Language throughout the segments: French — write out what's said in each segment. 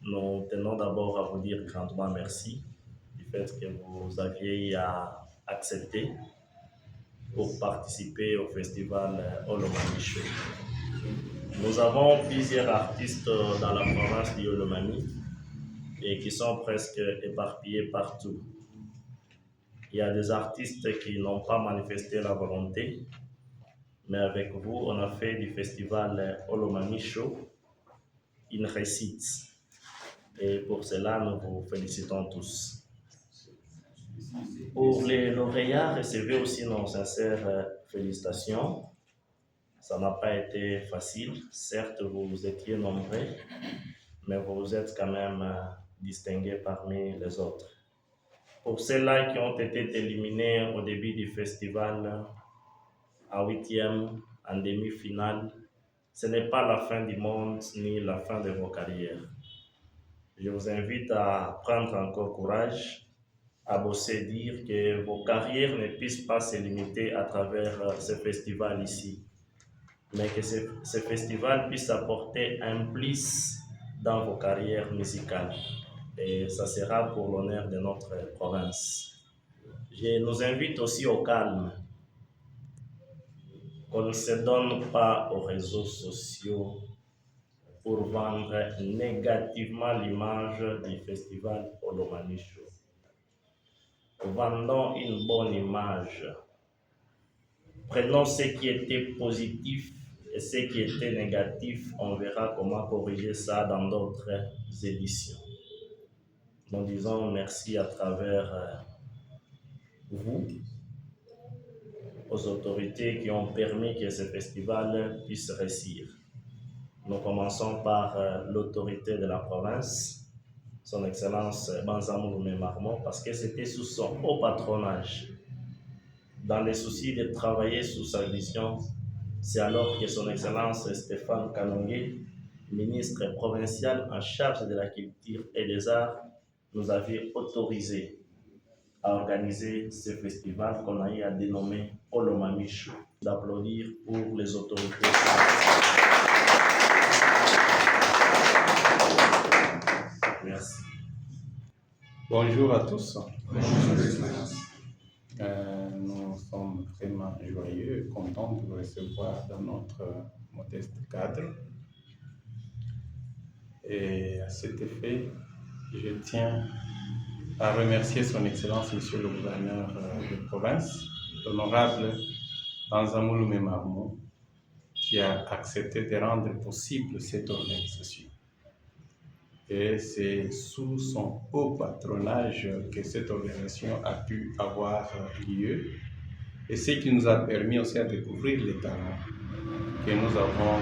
nous tenons d'abord à vous dire grandement merci du fait que vous aviez accepté pour participer au festival Olomami Show. Nous avons plusieurs artistes dans la province d'Olomami et qui sont presque éparpillés partout. Il y a des artistes qui n'ont pas manifesté la volonté, mais avec vous, on a fait du festival Olomami Show une réussite. Et pour cela, nous vous félicitons tous. Pour les lauréats, recevez aussi nos sincères félicitations. Ça n'a pas été facile. Certes, vous étiez nombreux, mais vous vous êtes quand même distingués parmi les autres. Pour ceux-là qui ont été éliminés au début du festival, en 8e, en demi-finale, ce n'est pas la fin du monde ni la fin de vos carrières. Je vous invite à prendre encore courage, à bosser, dire que vos carrières ne puissent pas se limiter à travers ce festival ici, mais que ce festival puisse apporter un plus dans vos carrières musicales. Et ça sera pour l'honneur de notre province. Je nous invite aussi au calme, qu'on ne se donne pas aux réseaux sociaux pour vendre négativement l'image du festival Olomami Show. Vendons une bonne image. Prenons ce qui était positif et ce qui était négatif. On verra comment corriger ça dans d'autres éditions. Nous disons merci à travers vous, aux autorités qui ont permis que ce festival puisse réussir. Nous commençons par l'autorité de la province, son Excellence Banzamouloumé Marmon, parce que c'était sous son haut patronage. Dans le souci de travailler sous sa vision, c'est alors que son Excellence Stéphane Kanongé, ministre provincial en charge de la culture et des arts, nous avait autorisé à organiser ce festival qu'on a eu à dénommer Olomami Show. D'applaudir pour les autorités. Merci. Bonjour à tous. Nous sommes vraiment joyeux et contents de vous recevoir dans notre modeste cadre. Et à cet effet, je tiens à remercier son Excellence, Monsieur le Gouverneur de province, l'honorable Banzamouloumé Marmon, qui a accepté de rendre possible cette organisation. Et c'est sous son haut patronage que cette organisation a pu avoir lieu, et ce qui nous a permis aussi à découvrir les talents que nous avons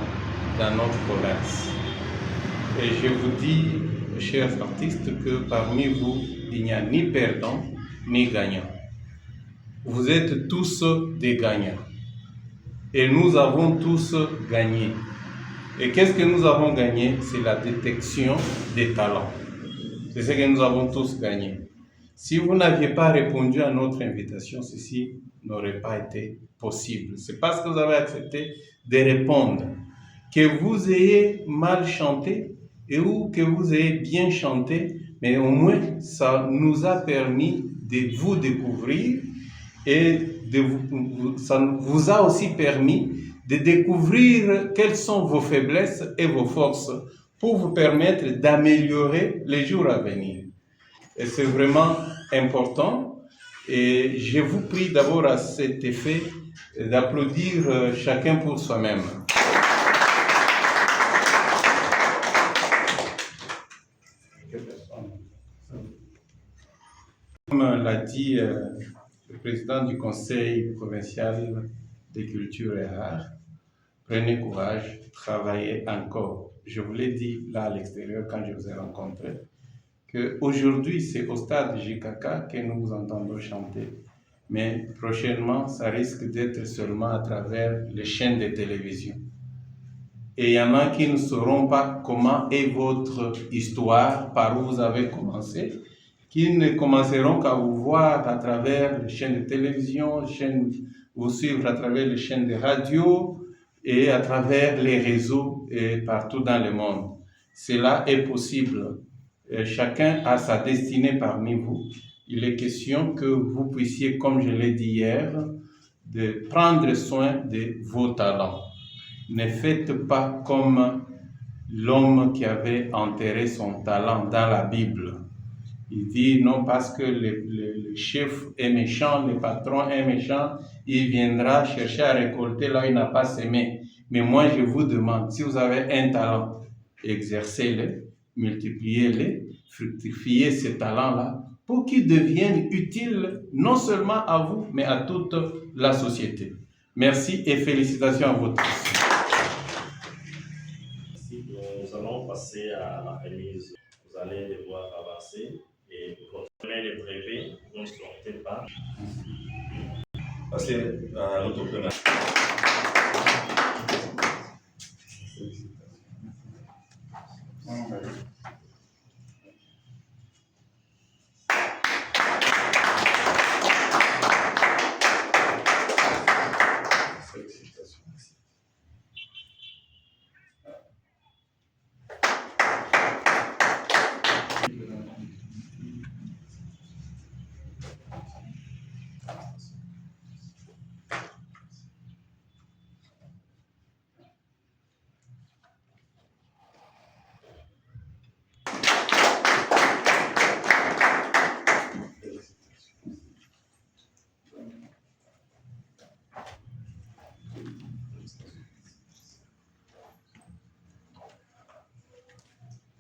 dans notre province. Et je vous dis, chers artistes, que parmi vous, il n'y a ni perdants ni gagnants. Vous êtes tous des gagnants. Et nous avons tous gagné. Et qu'est-ce que nous avons gagné? C'est la détection des talents. C'est ce que nous avons tous gagné. Si vous n'aviez pas répondu à notre invitation, ceci n'aurait pas été possible. C'est parce que vous avez accepté de répondre. Que vous ayez mal chanté ou que vous ayez bien chanté, mais au moins ça nous a permis de vous découvrir et ça vous a aussi permis de découvrir quelles sont vos faiblesses et vos forces pour vous permettre d'améliorer les jours à venir. Et c'est vraiment important. Et je vous prie d'abord à cet effet d'applaudir chacun pour soi-même. Comme l'a dit le président du Conseil provincial de culture et arts, prenez courage, travaillez encore. Je vous l'ai dit là à l'extérieur quand je vous ai rencontré, qu'aujourd'hui c'est au stade JKK que nous vous entendons chanter, mais prochainement ça risque d'être seulement à travers les chaînes de télévision. Et il y en a qui ne sauront pas comment est votre histoire, par où vous avez commencé, qui ne commenceront qu'à vous voir à travers les chaînes de télévision, vous suivre à travers les chaînes de radio et à travers les réseaux et partout dans le monde. Cela est possible chacun a sa destinée parmi vous. Il est question que vous puissiez, comme je l'ai dit hier, de prendre soin de vos talents. Ne faites pas comme l'homme qui avait enterré son talent dans la Bible. Il dit non parce que le chef est méchant, le patron est méchant, il viendra chercher à récolter là où il n'a pas semé. Mais moi je vous demande, si vous avez un talent, exercez-le, multipliez-le, fructifiez ce talent-là pour qu'il devienne utile non seulement à vous, mais à toute la société. Merci et félicitations à vous tous. Nous allons passer à la remise. Vous allez devoir avancer et continuer les brevets. Vous ne sortez pas. Passer à l'entrepreneur.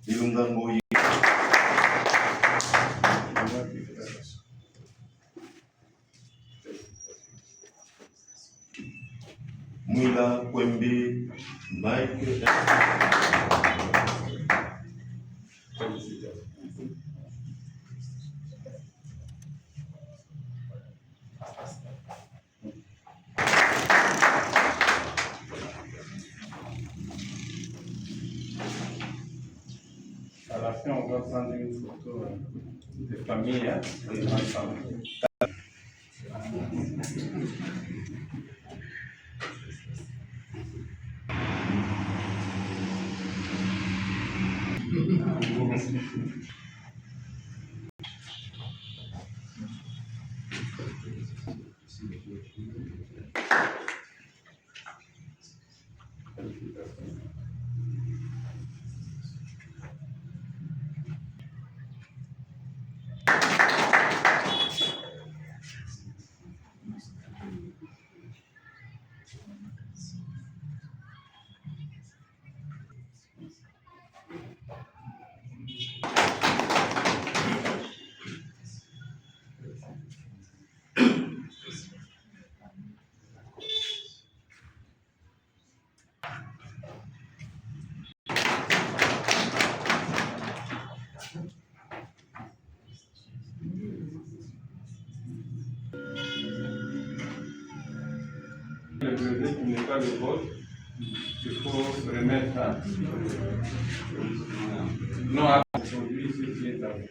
Ilungango Mwila Kwembe Mike. À la fin, on va prendre une photo de famille ensemble. Le brevet qui n'est pas le vôtre, il faut remettre à... Non, aujourd'hui, ce qui est à vous.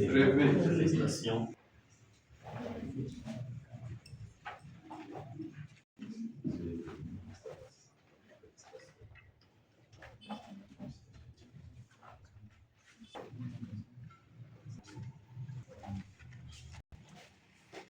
Brevet. Félicitations.